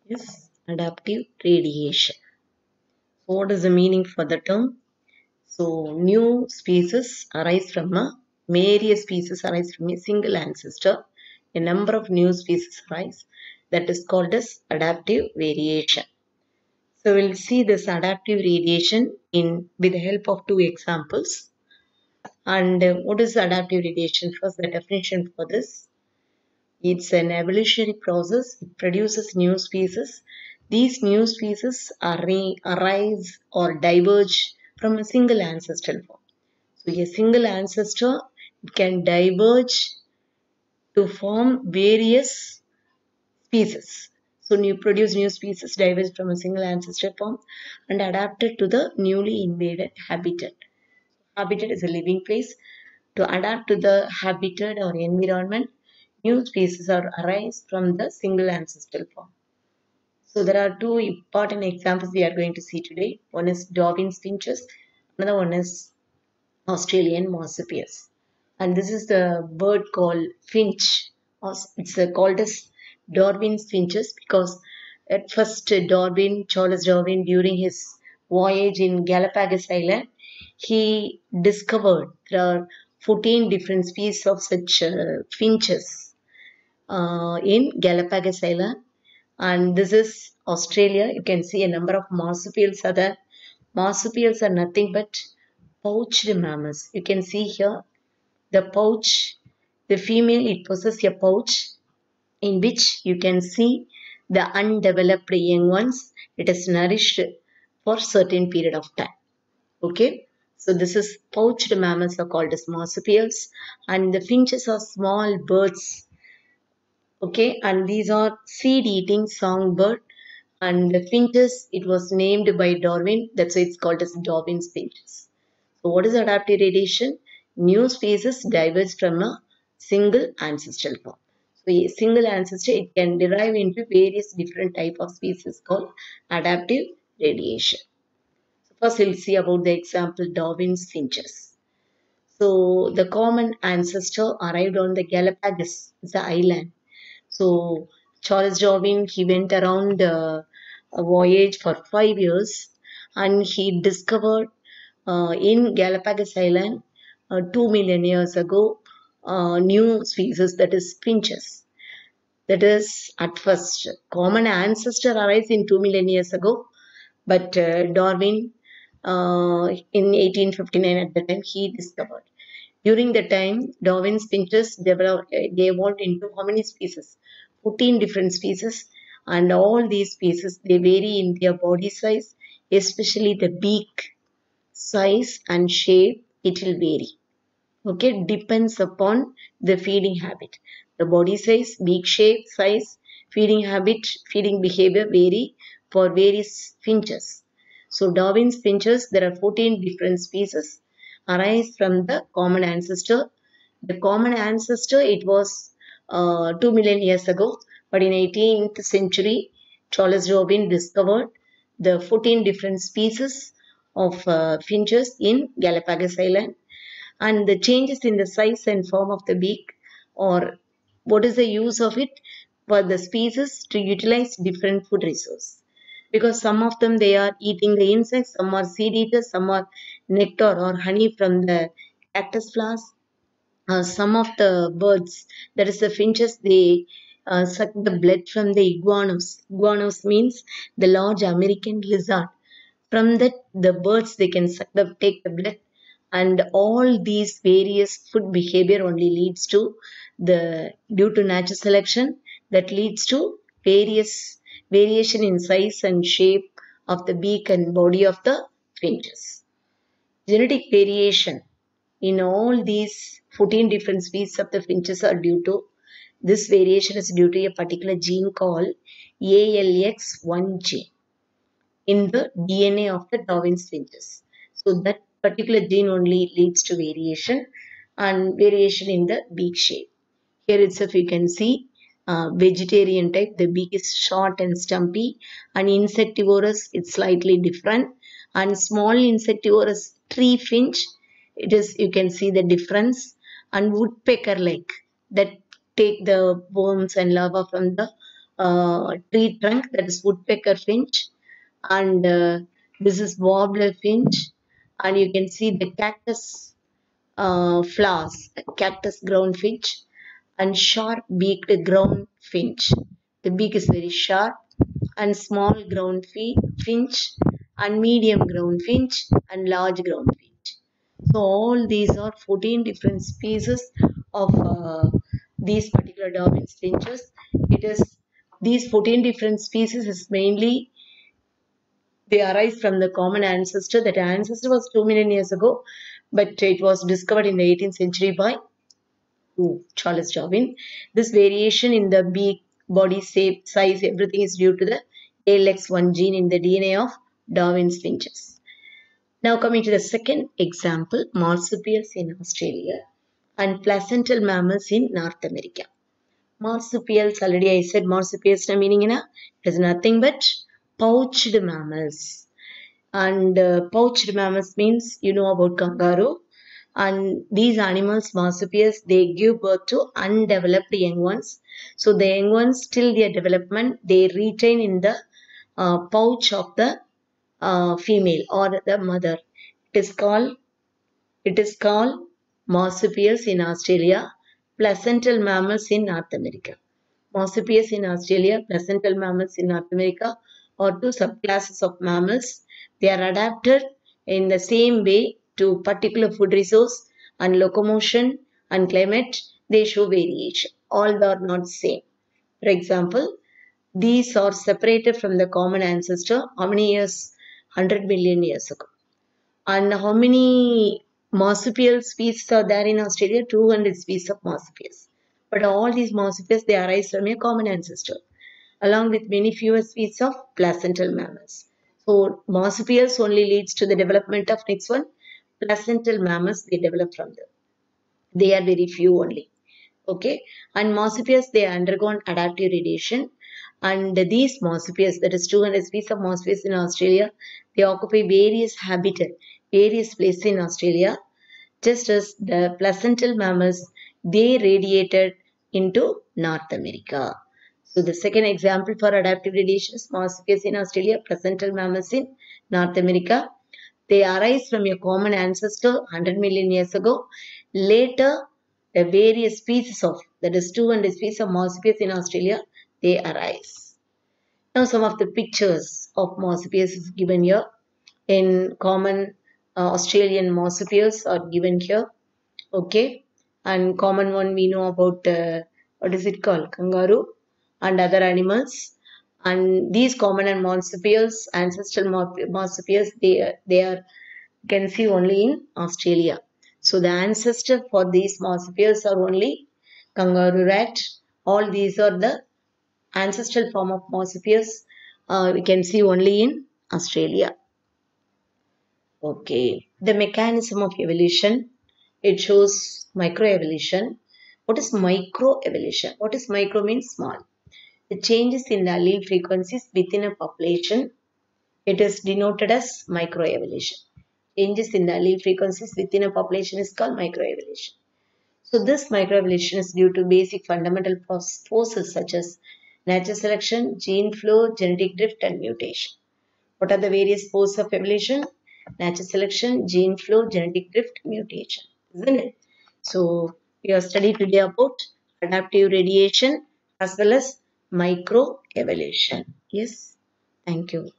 is adaptive radiation. So what is the meaning for the term? So new species arise from various species arise from a single ancestor. A number of new species arise. That is called as adaptive variation. So we'll see this adaptive radiation with the help of two examples. And what is adaptive radiation? First, the definition for this. It's an evolutionary process. It produces new species. These new species arise or diverge from a single ancestral form. So a single ancestor can diverge to form various species. So produce new species diverge from a single ancestral form and adapted to the newly invaded habitat. Habitat is a living place. To adapt to the habitat or environment, new species are arise from the single ancestral form. So there are two important examples we are going to see today. One is Darwin's finches, another one is Australian marsupials. And this is the bird called finch. It's called as Darwin's finches because at first Charles Darwin, during his voyage in Galapagos Island, he discovered there are 14 different species of such finches in Galapagos Island. And this is Australia. You can see a number of marsupials are there. Marsupials are nothing but pouched mammals. You can see here the pouch, the female, it possesses a pouch in which you can see the undeveloped young ones. It is nourished for certain period of time. Okay. So this is pouched mammals are called as marsupials, and the finches are small birds. Okay, and these are seed-eating songbird. And the finches, it was named by Darwin. That's why it's called as Darwin's finches. So what is adaptive radiation? New species diverge from a single ancestral form. So a single ancestor, it can derive into various different type of species called adaptive radiation. So first we'll see about the example Darwin's finches. So the common ancestor arrived on the Galapagos, the island. So Charles Darwin, he went around a voyage for 5 years and he discovered in Galapagos Island 2 million years ago new species, that is finches. That is at first common ancestor arose in 2 million years ago, but Darwin in 1859 at the time he discovered. During the time, Darwin's finches they evolved into how many species? 14 different species, and all these species they vary in their body size, especially the beak size and shape. It will vary. Okay, depends upon the feeding habit. The body size, beak shape, size, feeding habit, feeding behavior vary for various finches. So Darwin's finches, there are 14 different species arise from the common ancestor. The common ancestor, it was 2 million years ago, but in 18th century, Charles Darwin discovered the 14 different species of finches in Galapagos Island, and the changes in the size and form of the beak, or what is the use of it for the species to utilize different food resources, because some of them they are eating the insects, some are seed eaters, some are nectar or honey from the cactus flowers. Some of the birds, that is the finches, they suck the blood from the iguanas. Iguanas means the large American lizard. From that, the birds they can take the blood, and all these various food behavior only leads to due to natural selection, that leads to various variation in size and shape of the beak and body of the finches. Genetic variation in all these 14 different species of the finches are due to this variation is due to a particular gene called ALX1 gene in the DNA of the Darwin's finches. So that particular gene only leads to variation and variation in the beak shape. Here itself you can see vegetarian type, the beak is short and stumpy, and insectivorous it's slightly different, and small insectivorous tree finch, it is, you can see the difference, and woodpecker like that take the worms and larvae from the tree trunk, that is woodpecker finch, and this is warbler finch, and you can see the cactus flowers, cactus ground finch, and sharp-beaked ground finch. The beak is very sharp, and small ground finch, and medium ground finch, and large ground finch. So all these are 14 different species of these particular Darwin's finches. It is these 14 different species is mainly they arise from the common ancestor. That ancestor was 2 million years ago, but it was discovered in the 18th century by Charles Darwin. This variation in the beak, body shape, size, everything is due to the ALX1 gene in the DNA of Darwin's finches. Now coming to the second example, marsupials in Australia and placental mammals in North America. Marsupials, already I said marsupials meaning it is nothing but pouched mammals. And pouched mammals means you know about kangaroo. And these animals, marsupials, they give birth to undeveloped young ones. So the young ones, till their development, they retain in the pouch of the female or the mother. It is called marsupials in Australia, placental mammals in North America. Marsupials in Australia, placental mammals in North America are two subclasses of mammals. They are adapted in the same way to particular food resource and locomotion and climate. They show variation. All are not same. For example, these are separated from the common ancestor how many years? 100 million years ago. And how many marsupial species are there in Australia? 200 species of marsupials. But all these marsupials, they arise from a common ancestor, along with many fewer species of placental mammals. So marsupials only leads to the development of next one. Placental mammals, they develop from them. They are very few only. Okay. And marsupials, they undergone adaptive radiation. And these marsupials, that is 200 species of marsupials in Australia, they occupy various habitat, various places in Australia. Just as the placental mammals, they radiated into North America. So the second example for adaptive radiation is marsupials in Australia, placental mammals in North America. They arise from a common ancestor 100 million years ago. Later, the various species of, that is 200 species of marsupials in Australia, they arise. Now some of the pictures of marsupials is given here. In common Australian marsupials are given here. Okay. And common one we know about, what is it called? Kangaroo and other animals. And these common and marsupials, ancestral marsupials, they are can see only in Australia. So the ancestor for these marsupials are only kangaroo rat. All these are the ancestral form of marsupials we can see only in Australia. Okay, the mechanism of evolution, it shows microevolution. What is microevolution? What is micro means small. The changes in the allele frequencies within a population, it is denoted as microevolution. Changes in the allele frequencies within a population is called microevolution. So this microevolution is due to basic fundamental forces such as natural selection, gene flow, genetic drift and mutation. What are the various forces of evolution? Natural selection, gene flow, genetic drift, mutation. Isn't it? So we have studied today about adaptive radiation as well as microevolution. Yes. Thank you.